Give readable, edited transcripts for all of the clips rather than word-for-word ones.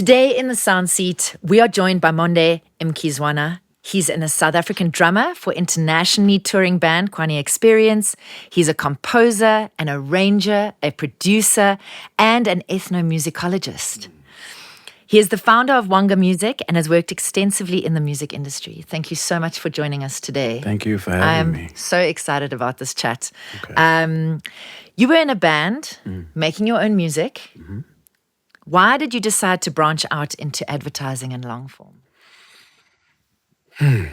Today in the Sound Seat, we are joined by Monde Mkhizwana. He's a South African drummer for internationally touring band Kwani Experience. He's a composer, an arranger, a producer, and an ethnomusicologist. He is the founder of WONGA Music and has worked extensively in the music industry. Thank you so much for joining us today. Thank you for having me. I'm so excited about this chat. Okay. You were in a band, making your own music. Mm-hmm. Why did you decide to branch out into advertising and long form? I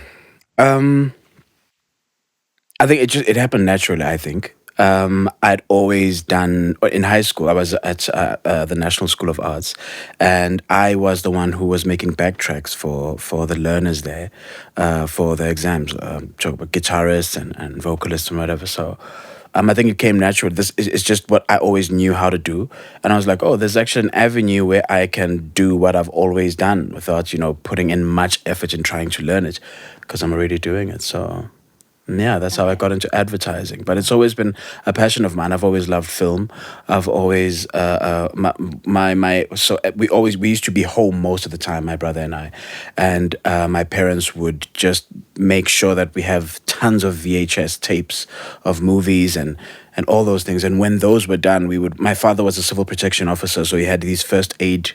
think it happened naturally, I think. I'd always done, in high school, I was at the National School of Arts, and I was the one who was making backtracks for the learners there, for the exams, talk about guitarists and vocalists and whatever. So I think it came natural. This is just what I always knew how to do. And I was like, oh, there's actually an avenue where I can do what I've always done without, putting in much effort in trying to learn it, because I'm already doing it. So yeah, that's how I got into advertising. But it's always been a passion of mine. I've always loved film. I've always we used to be home most of the time, my brother and I, and my parents would just make sure that we have tons of VHS tapes of movies and all those things. And when those were done, my father was a civil protection officer, so he had these first aid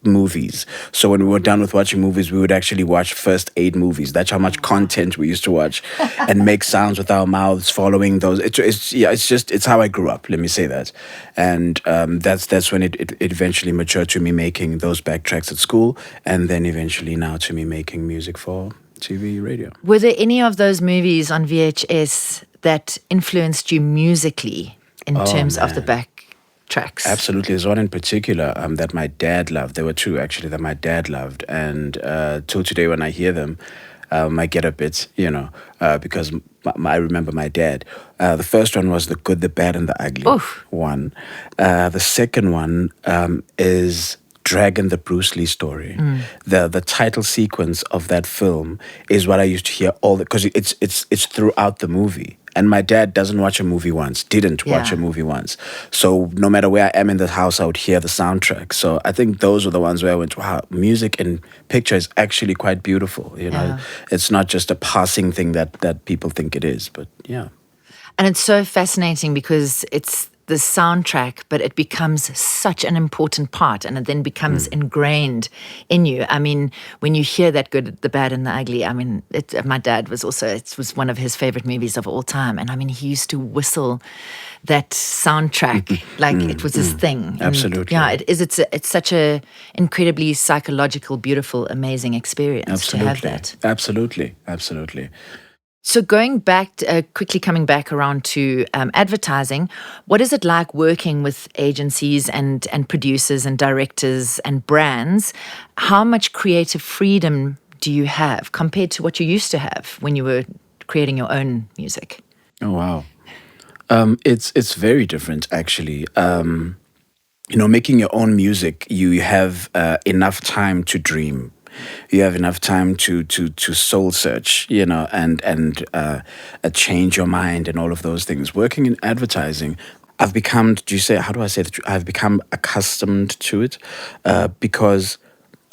movies. So when we were done with watching movies, we would actually watch first aid movies. That's how much content we used to watch and make sounds with our mouths following those. It's how I grew up, let me say that. And that's when it eventually matured to me making those backtracks at school, and then eventually now to me making music for TV, radio. Were there any of those movies on VHS that influenced you musically in terms of the backtracks? Absolutely. There's one in particular that my dad loved. There were two, actually, that my dad loved. And till today, when I hear them, I get a bit, because I remember my dad. The first one was The Good, the Bad, and the Ugly. Oof. One. The second one is Dragon, the Bruce Lee story. The title sequence of that film is what I used to hear because it's throughout the movie. And my dad didn't watch a movie once. So no matter where I am in the house, I would hear the soundtrack. So I think those were the ones where I went, wow, music and picture is actually quite beautiful. It's not just a passing thing that people think it is, but yeah. And it's so fascinating because it's the soundtrack, but it becomes such an important part, and it then becomes ingrained in you. I mean, when you hear that Good, the Bad, and the Ugly, I mean, my dad it was one of his favorite movies of all time. And I mean, he used to whistle that soundtrack like it was his thing. And absolutely. yeah, it's such a incredibly psychological, beautiful, amazing experience to have that. Absolutely. So going back, quickly coming back around to advertising, what is it like working with agencies and producers and directors and brands? How much creative freedom do you have compared to what you used to have when you were creating your own music? Oh, wow. It's very different, actually. Making your own music, you have enough time to dream. You have enough time to soul search, and change your mind and all of those things. Working in advertising, I've become, I've become accustomed to it because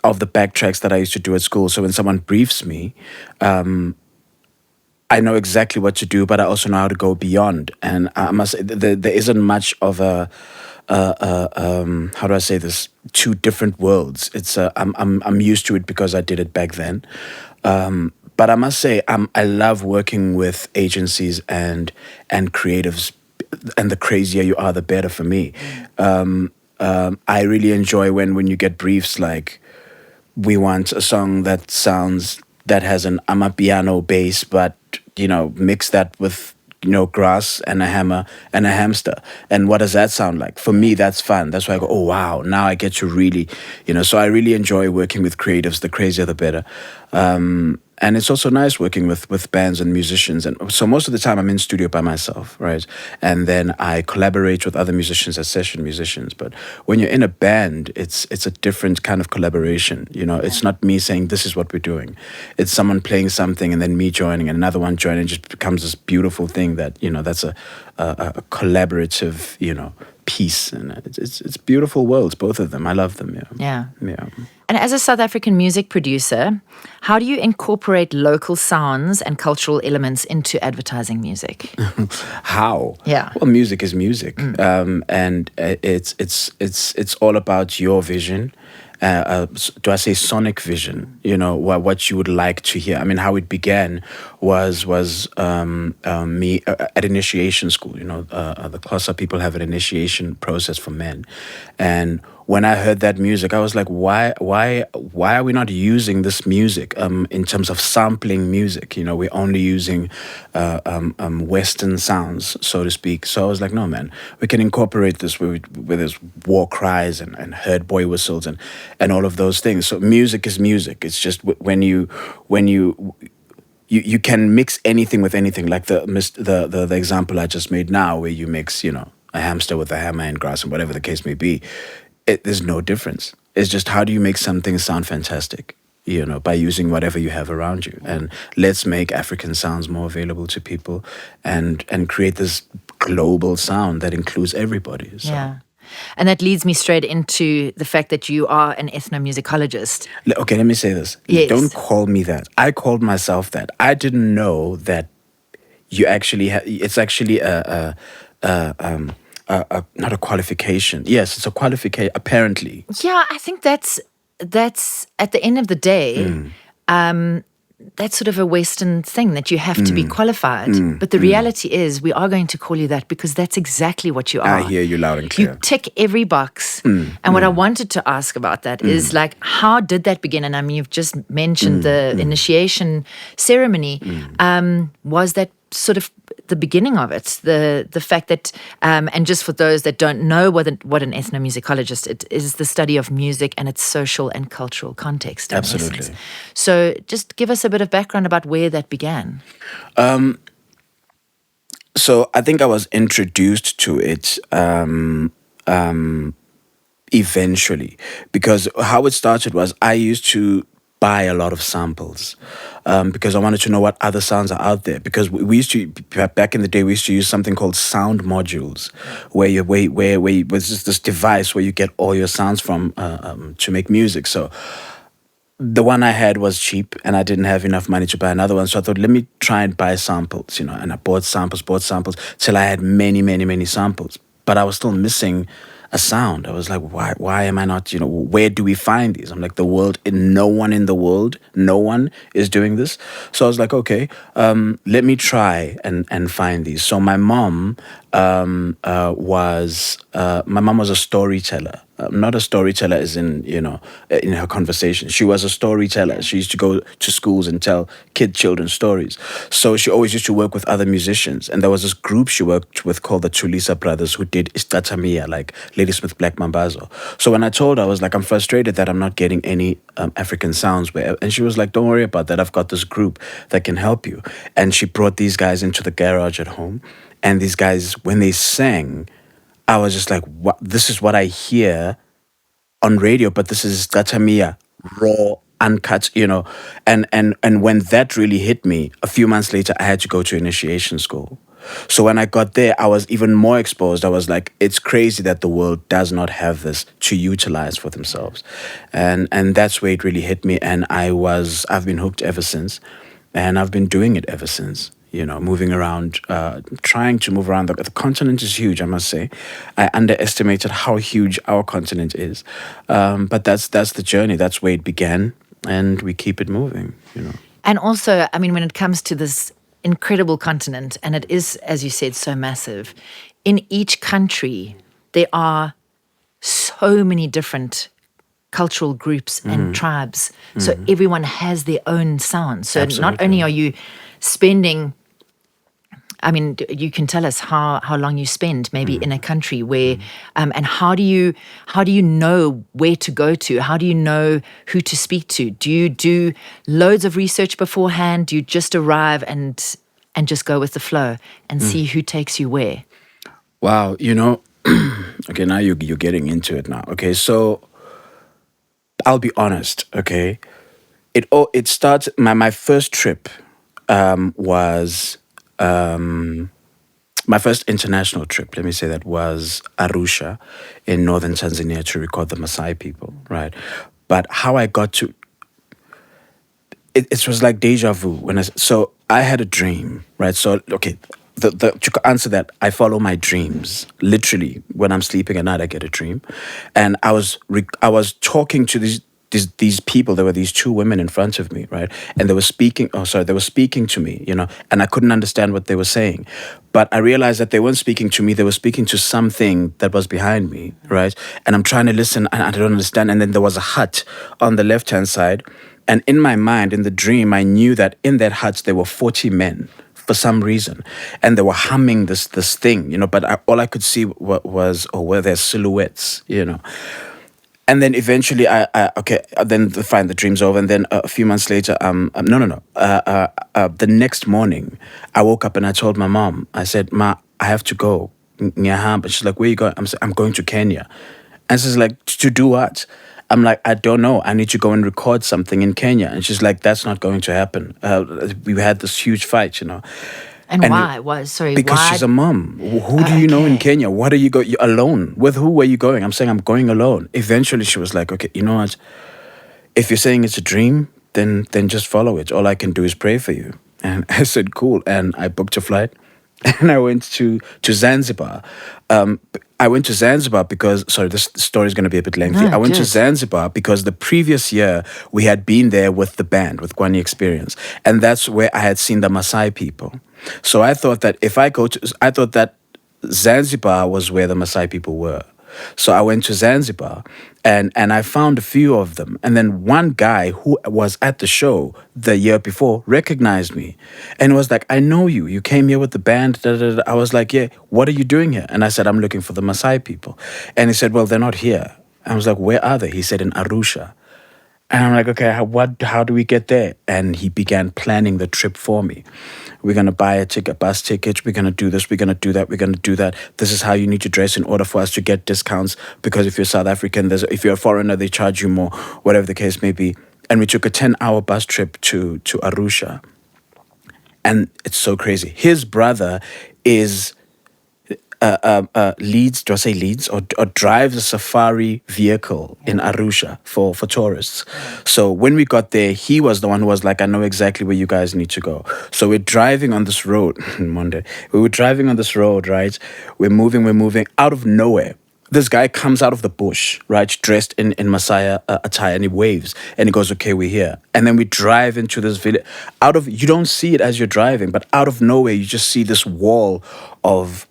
of the backtracks that I used to do at school. So when someone briefs me, I know exactly what to do, but I also know how to go beyond. And I must say, there isn't much of a how do I say this? Two different worlds. It's I'm used to it because I did it back then. But I must say I love working with agencies and creatives, and the crazier you are, the better for me. I really enjoy when you get briefs like, we want a song that has an amapiano bass, but mix that with grass and a hammer and a hamster. And what does that sound like? For me, that's fun. That's why I go, oh, wow, now I get to really, so I really enjoy working with creatives. The crazier, the better. And it's also nice working with bands and musicians. And so most of the time I'm in studio by myself, right? And then I collaborate with other musicians as session musicians. But when you're in a band, it's a different kind of collaboration. It's not me saying this is what we're doing. It's someone playing something and then me joining and another one joining. It just becomes this beautiful thing that, that's a collaborative, piece. And it's beautiful worlds, both of them. I love them, yeah. Yeah. Yeah. And as a South African music producer, how do you incorporate local sounds and cultural elements into advertising music? How? Yeah. Well, music is music, and it's all about your vision. Do I say sonic vision? You know what you would like to hear. I mean, how it began was me at initiation school. You know, the Xhosa people have an initiation process for men, and when I heard that music, I was like, why are we not using this music in terms of sampling music? You know, we're only using Western sounds, so to speak. So I was like, no, man, we can incorporate this with there's war cries and herd boy whistles and all of those things. So music is music. It's just when you you can mix anything with anything, like the example I just made now, where you mix, you know, a hamster with a hammer and grass and whatever the case may be. There's no difference. It's just, how do you make something sound fantastic, you know, by using whatever you have around you. And let's make African sounds more available to people and create this global sound that includes everybody. So. Yeah. And that leads me straight into the fact that you are an ethnomusicologist. Okay, let me say this. Yes. Don't call me that. I called myself that. I didn't know that you actually it's actually not a qualification. Yes, it's a qualification, apparently. Yeah, I think that's at the end of the day, that's sort of a Western thing, that you have to be qualified. But the reality is, we are going to call you that because that's exactly what you are. I hear you loud and clear. You tick every box. And what I wanted to ask about that is, like, how did that begin? And I mean, you've just mentioned the initiation ceremony. Was that sort of the beginning of it, the fact that, and just for those that don't know what an ethnomusicologist, it is the study of music and its social and cultural context. Absolutely. Essence. So just give us a bit of background about where that began. So I think I was introduced to it eventually, because how it started was I used to buy a lot of samples because I wanted to know what other sounds are out there. Because we used to, back in the day, we used to use something called sound modules, where was just this device where you get all your sounds from to make music. So the one I had was cheap, and I didn't have enough money to buy another one. So I thought, let me try and buy samples, you know. And I bought samples till I had many samples. But I was still missing a sound. I was like, why am I not, you know, where do we find these? I'm like, no one in the world, no one is doing this. So I was like, okay, let me try and find these. So my mom was a storyteller. Not a storyteller as in, you know, in her conversation. She was a storyteller. She used to go to schools and tell children's stories. So she always used to work with other musicians. And there was this group she worked with called the Tulisa Brothers, who did Istatamia, like Ladysmith Black Mambazo. So when I told her, I was like, I'm frustrated that I'm not getting any African sounds. And she was like, don't worry about that. I've got this group that can help you. And she brought these guys into the garage at home. And these guys, when they sang, I was just like, what? This is what I hear on radio, but this is Gatamia, raw, uncut, you know. And when that really hit me, a few months later, I had to go to initiation school. So when I got there, I was even more exposed. I was like, it's crazy that the world does not have this to utilize for themselves. And that's where it really hit me. And I've been hooked ever since. And I've been doing it ever since. You know, moving around, trying to move around. The continent is huge, I must say. I underestimated how huge our continent is. But that's the journey. That's where it began. And we keep it moving, you know. And also, I mean, when it comes to this incredible continent, and it is, as you said, so massive, in each country, there are so many different cultural groups and tribes. So everyone has their own sound. So not only are you spending, I mean, you can tell us how long you spend maybe in a country where, and how do you know where to go to? How do you know who to speak to? Do you do loads of research beforehand? Do you just arrive and just go with the flow and see who takes you where? Wow, you know, okay, now you're getting into it now. Okay, so I'll be honest, okay? It starts, my first trip was my first international trip, let me say that, was Arusha in northern Tanzania to record the Maasai people, right? But how I got to it was like deja vu so I had a dream, right? So okay, to answer that, I follow my dreams. Literally, when I'm sleeping at night, I get a dream, and I was talking to these people. There were these two women in front of me, right? And they were speaking. Oh, sorry, they were speaking to me, and I couldn't understand what they were saying. But I realized that they weren't speaking to me. They were speaking to something that was behind me, right? And I'm trying to listen, and I don't understand. And then there was a hut on the left-hand side. And in my mind, in the dream, I knew that in that hut, there were 40 men for some reason. And they were humming this thing, but all I could see were their silhouettes, And then eventually, then fine, the dream's over. And then a few months later, no. The next morning, I woke up and I told my mom, I said, Ma, I have to go. But she's like, where you going? I'm going to Kenya. And she's like, to do what? I'm like, I don't know. I need to go and record something in Kenya. And she's like, that's not going to happen. We had this huge fight, And why? Because why? she's a mom. Who do you know in Kenya? What are you going? You're alone. With who are you going? I'm saying I'm going alone. Eventually, she was like, okay, you know what? If you're saying it's a dream, then just follow it. All I can do is pray for you. And I said, cool. And I booked a flight. And I went to Zanzibar. I went to Zanzibar because, sorry, this story is going to be a bit lengthy. I went to Zanzibar because the previous year we had been there with the band, with Kwani Experience. And that's where I had seen the Maasai people. So I thought that I thought that Zanzibar was where the Maasai people were. So I went to Zanzibar and I found a few of them. And then one guy who was at the show the year before recognized me and was like, I know you. You came here with the band. Da, da, da. I was like, yeah, what are you doing here? And I said, I'm looking for the Maasai people. And he said, well, they're not here. I was like, where are they? He said, in Arusha. And I'm like, okay, how do we get there? And he began planning the trip for me. We're going to buy a bus ticket. We're going to do this. We're going to do that. We're going to do that. This is how you need to dress in order for us to get discounts. Because if you're South African, if you're a foreigner, they charge you more, whatever the case may be. And we took a 10-hour bus trip to Arusha. And it's so crazy. His brother is... leads, do I say leads? Or drives a safari vehicle in Arusha for tourists. So when we got there, he was the one who was like, I know exactly where you guys need to go. So we're driving on this road, Monday. We were driving on this road, right? We're moving out of nowhere. This guy comes out of the bush, right, dressed in Maasai attire, and he waves, and he goes, okay, we're here. And then we drive into this village. You don't see it as you're driving, but out of nowhere, you just see this wall of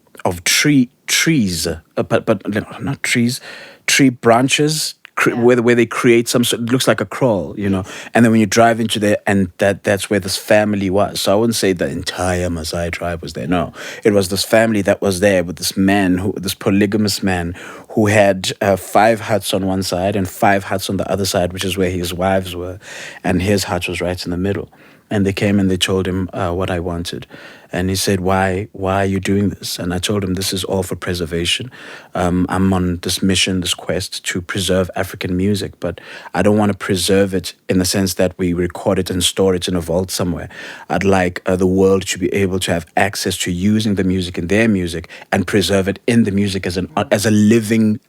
trees, but not trees, tree branches where they create some sort. It looks like a crawl, And then when you drive into there, and that's where this family was. So I wouldn't say the entire Maasai tribe was there. No, it was this family that was there with this man, this polygamous man, who had 5 huts on one side and 5 huts on the other side, which is where his wives were, and his hut was right in the middle. And they came and they told him what I wanted. And he said, why are you doing this? And I told him, this is all for preservation. I'm on this mission, this quest to preserve African music, but I don't want to preserve it in the sense that we record it and store it in a vault somewhere. I'd like the world to be able to have access to using the music in their music and preserve it in the music as living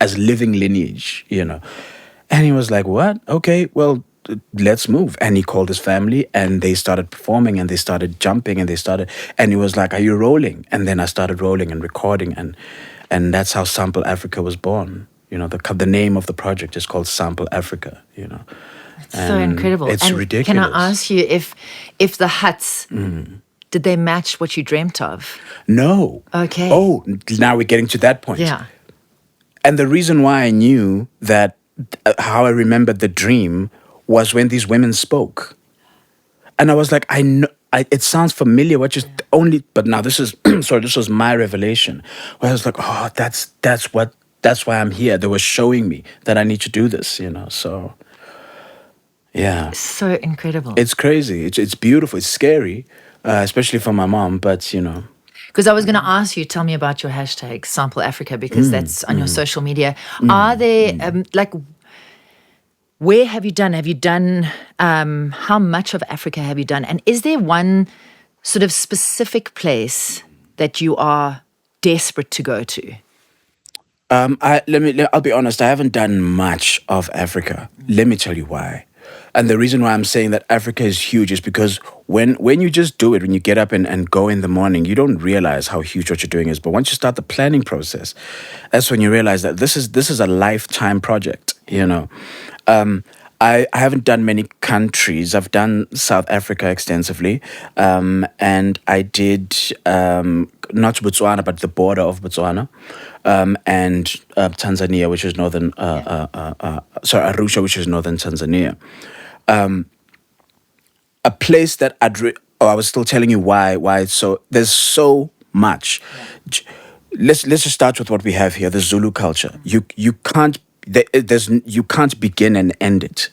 lineage, And he was like, what? Okay, well, let's move. And he called his family and they started performing and they started jumping and he was like, are you rolling? And then I started rolling and recording and that's how Sample Africa was born. The name of the project is called Sample Africa, It's so incredible. It's ridiculous. Can I ask you if the huts, did they match what you dreamt of? No. Okay. Oh, now we're getting to that point. Yeah. And the reason why I knew that, how I remembered the dream was when these women spoke. And I was like, I know, it sounds familiar, but now this is, this was my revelation. Where I was like, oh, that's why I'm here. They were showing me that I need to do this, so, yeah. So incredible. It's crazy. It's beautiful. It's scary, especially for my mom, but, Because I was going to ask you, tell me about your hashtag, Sample Africa, because that's on your social media. Are there, where have you done? Have you done, how much of Africa have you done? And is there one sort of specific place that you are desperate to go to? I'll be honest. I haven't done much of Africa. Let me tell you why. And the reason why I'm saying that Africa is huge is because when you just do it, when you get up and go in the morning, you don't realize how huge what you're doing is. But once you start the planning process, that's when you realize that this is a lifetime project. I haven't done many countries. I've done South Africa extensively, and I did not Botswana, but the border of Botswana, and Tanzania, which is northern. Sorry, Arusha, which is northern Tanzania. A place that I was still telling you why it's so. There's so much. J- let's just start with what we have here. The Zulu culture. You can't you can't begin and end it.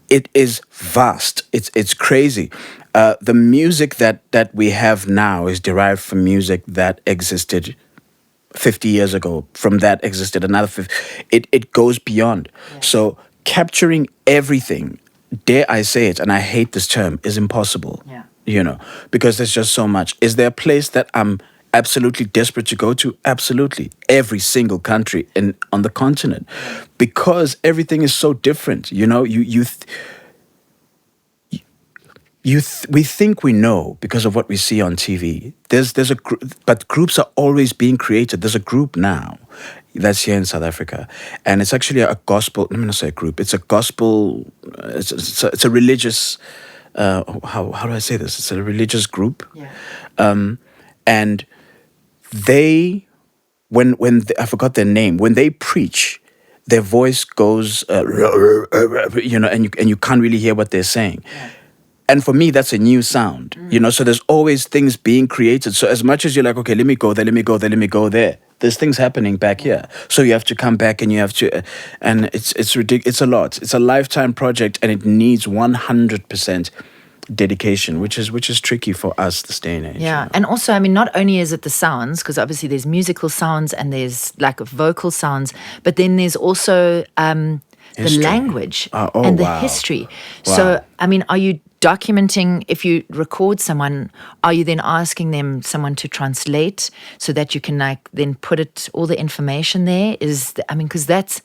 It is vast. It's crazy. The music that we have now is derived from music that existed 50 years ago. From that existed another 50. It goes beyond. So capturing everything, dare I say it, and I hate this term, is impossible. Because there's just so much. Is there a place that I'm absolutely desperate to go to? Absolutely. Every single country on the continent. Because everything is so different. We think we know because of what we see on TV. There's a but groups are always being created. There's a group now that's here in South Africa, and it's actually a gospel. Let me not say a group. It's a gospel. It's a religious. How do I say this? It's a religious group, and they I forgot their name. When they preach, their voice goes, and you can't really hear what they're saying. And for me, that's a new sound, so there's always things being created. So as much as you're like, okay, let me go there, let me go there, let me go there, there's things happening back here. So you have to come back and you have to, and it's ridiculous. It's a lot. It's a lifetime project and it needs 100% dedication, which is tricky for us this day and age. Yeah, and also, I mean, not only is it the sounds, because obviously there's musical sounds and there's like vocal sounds, but then there's also the language and the history. Wow. So, I mean, are you documenting, if you record someone, are you then asking someone to translate so that you can then put all the information there? Because that's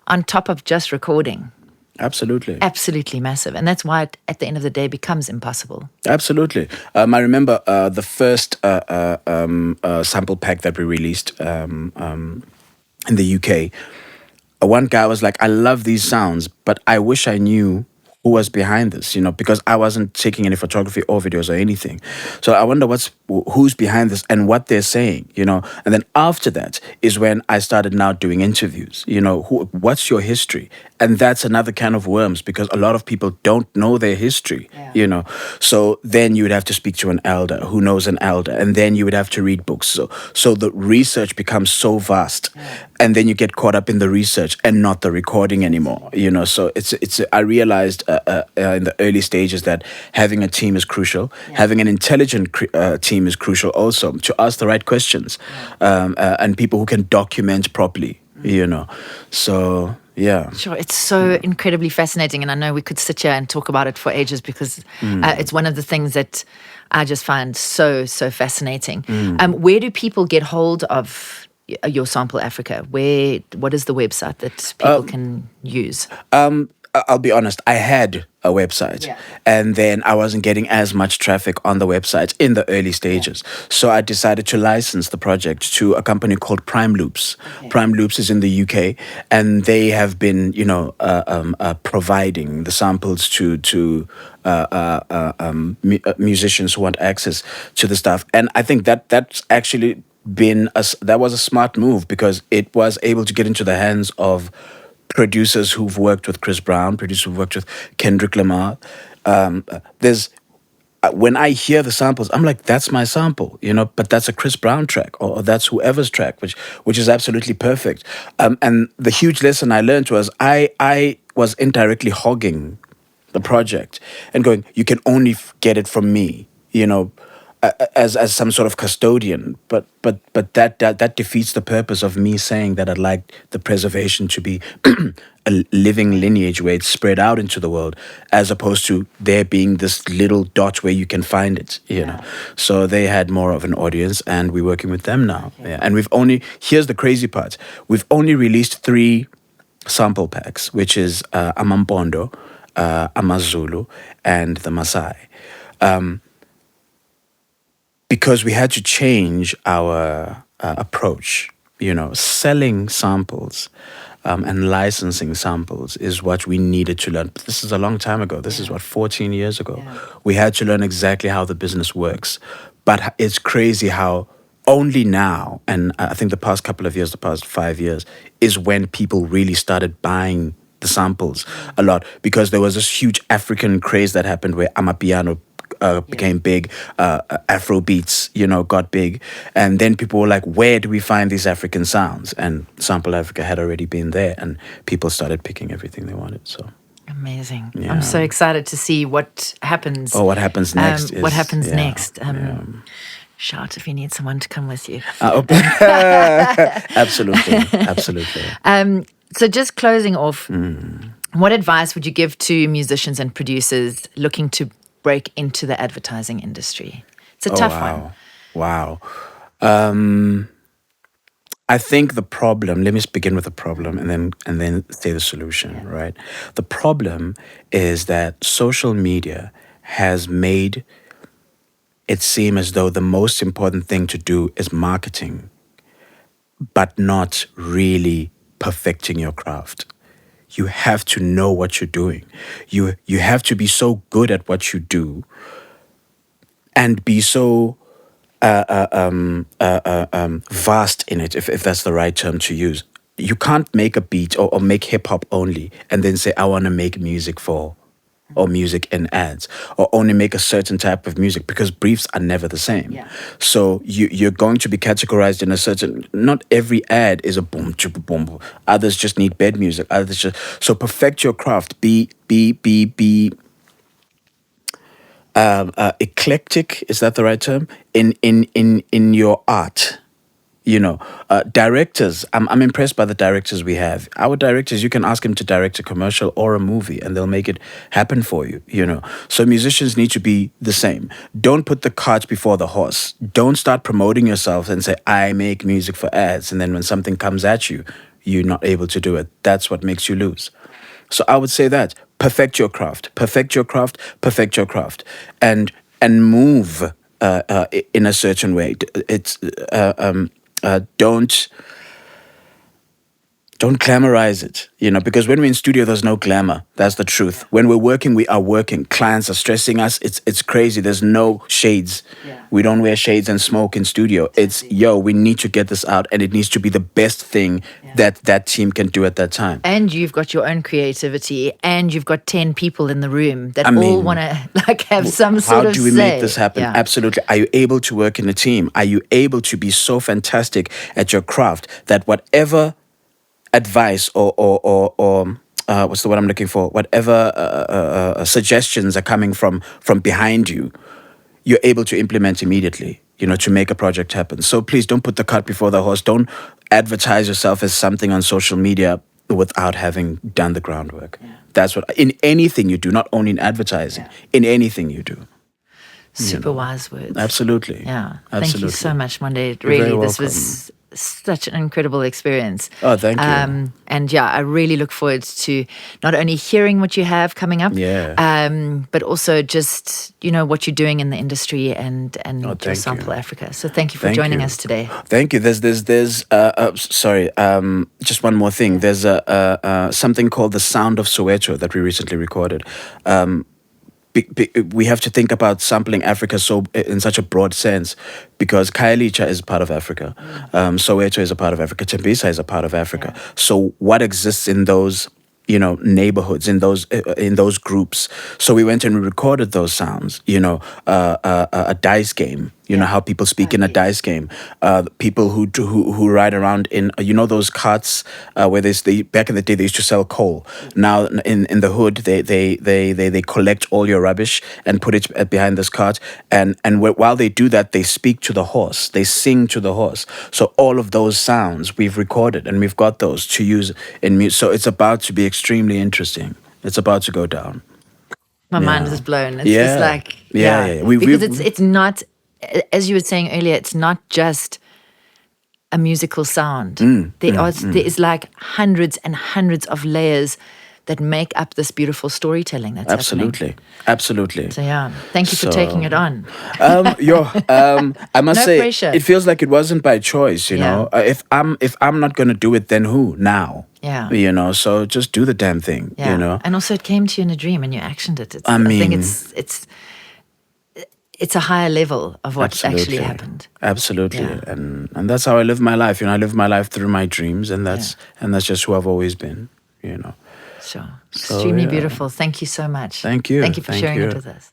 on top of just recording. Absolutely massive. And that's why it, at the end of the day, becomes impossible. Absolutely. I remember the first sample pack that we released in the UK. One guy was like, I love these sounds, but I wish I knew who was behind this, because I wasn't taking any photography or videos or anything. So I wonder who's behind this and what they're saying, And then after that is when I started now doing interviews, what's your history? And that's another can of worms because a lot of people don't know their history, So then you would have to speak to an elder who knows an elder, and then you would have to read books. So the research becomes so vast, and then you get caught up in the research and not the recording anymore, So I realized in the early stages that having a team is crucial. Having an intelligent team is crucial also, to ask the right questions, and people who can document properly, So, yeah. Sure, it's so incredibly fascinating, and I know we could sit here and talk about it for ages because it's one of the things that I just find so fascinating. Where do people get hold of your Sample Africa? What is the website that people can use? I'll be honest, I had a website, and then I wasn't getting as much traffic on the website in the early stages. So I decided to license the project to a company called Prime Loops. Prime Loops is in the UK, and they have been, providing the samples to musicians who want access to the stuff. And I think that's actually that was a smart move because it was able to get into the hands of producers who've worked with Chris Brown, producers who've worked with Kendrick Lamar. When I hear the samples, I'm like, that's my sample, but that's a Chris Brown track or that's whoever's track, which is absolutely perfect. And the huge lesson I learned was I was indirectly hogging the project and going, you can only get it from me, as some sort of custodian, but that defeats the purpose of me saying that I'd like the preservation to be a living lineage where it's spread out into the world, as opposed to there being this little dot where you can find it, you know. So they had more of an audience, and we're working with them now. Yeah. And here's the crazy part, we've only released 3 sample packs, which is Amampondo, Amazulu, and the Maasai. Because we had to change our approach. You know, selling samples and licensing samples is what we needed to learn. This is a long time ago. This is 14 years ago. Yeah. We had to learn exactly how the business works. But it's crazy how only now, and I think the past couple of years, the past 5 years, is when people really started buying the samples a lot, because there was this huge African craze that happened where Amapiano became big, Afro beats, you know, got big, and then people were like, where do we find these African sounds? And Sample Africa had already been there, and people started picking everything they wanted. So amazing. Yeah. I'm so excited to see what happens. What happens next. What happens next. Shout if you need someone to come with you. Absolutely. So just closing off, what advice would you give to musicians and producers looking to break into the advertising industry? It's a tough one. Wow. I think the problem, let me begin with the problem and then say the solution, right? The problem is that social media has made it seem as though the most important thing to do is marketing, but not really perfecting your craft. You have to know what you're doing. You have to be so good at what you do and be so vast in it, if that's the right term to use. You can't make a beat or make hip hop only and then say, I want to make music for, or music in ads, or only make a certain type of music, because briefs are never the same. Yeah. So you're going to be categorized in a certain, not every ad is a boom, chupa, boom, boom. Others just need bed music. So perfect your craft. Be eclectic, is that the right term? In your art. You know, directors, I'm impressed by the directors we have. Our directors, you can ask them to direct a commercial or a movie and they'll make it happen for you, you know. So musicians need to be the same. Don't put the cart before the horse. Don't start promoting yourself and say, I make music for ads. And then when something comes at you, you're not able to do it. That's what makes you lose. So I would say that. Perfect your craft. And move in a certain way. Don't glamorize it, you know, because when we're in studio, there's no glamour. That's the truth. When we're working, we are working. Clients are stressing us. It's crazy. There's no shades. Yeah. We don't wear shades and smoke in studio. It's, we need to get this out, and it needs to be the best thing that team can do at that time. And you've got your own creativity, and you've got 10 people in the room that all want to have some sort of say. How do we make this happen? Yeah. Absolutely. Are you able to work in a team? Are you able to be so fantastic at your craft that whatever advice or what's the word I'm looking for? Whatever suggestions are coming from behind you, you're able to implement immediately, you know, to make a project happen. So please don't put the cart before the horse. Don't advertise yourself as something on social media without having done the groundwork. Yeah. That's what, in anything you do, not only in advertising, in anything you do. Super wise words. Absolutely. Yeah. Absolutely. Thank you so much, Monde. Really, this was such an incredible experience. Oh, thank you. And I really look forward to not only hearing what you have coming up, but also just, you know, what you're doing in the industry and your Sample Africa. So thank you for joining us today. Thank you. There's just one more thing. There's something called The Sound of Soweto that we recently recorded. We have to think about sampling Africa in such a broad sense, because Khayelitsha is part of Africa, Soweto is a part of Africa, Tembisa is a part of Africa. Yeah. So what exists in those, you know, neighborhoods, in those groups? So we went and we recorded those sounds, you know, a dice game, You know how people speak in a dice game. People who ride around in those carts where they back in the day they used to sell coal. Now in the hood they collect all your rubbish and put it behind this cart. And while they do that, they speak to the horse. They sing to the horse. So all of those sounds we've recorded and we've got those to use in music. So it's about to be extremely interesting. It's about to go down. My mind is blown. It's just like because it's not, as you were saying earlier, it's not just a musical sound. There is like hundreds and hundreds of layers that make up this beautiful storytelling that's happening. Absolutely. So thank you for taking it on. I must say, pressure. It feels like it wasn't by choice. You know, if I'm not gonna do it, then who now? Yeah. You know, so just do the damn thing. Yeah. You know, and also it came to you in a dream and you actioned it. I think it's a higher level of what actually happened. Absolutely. And that's how I live my life. You know, I live my life through my dreams, and that's just who I've always been. You know. Sure. Extremely beautiful. Thank you so much. Thank you. Thank you for sharing it with us.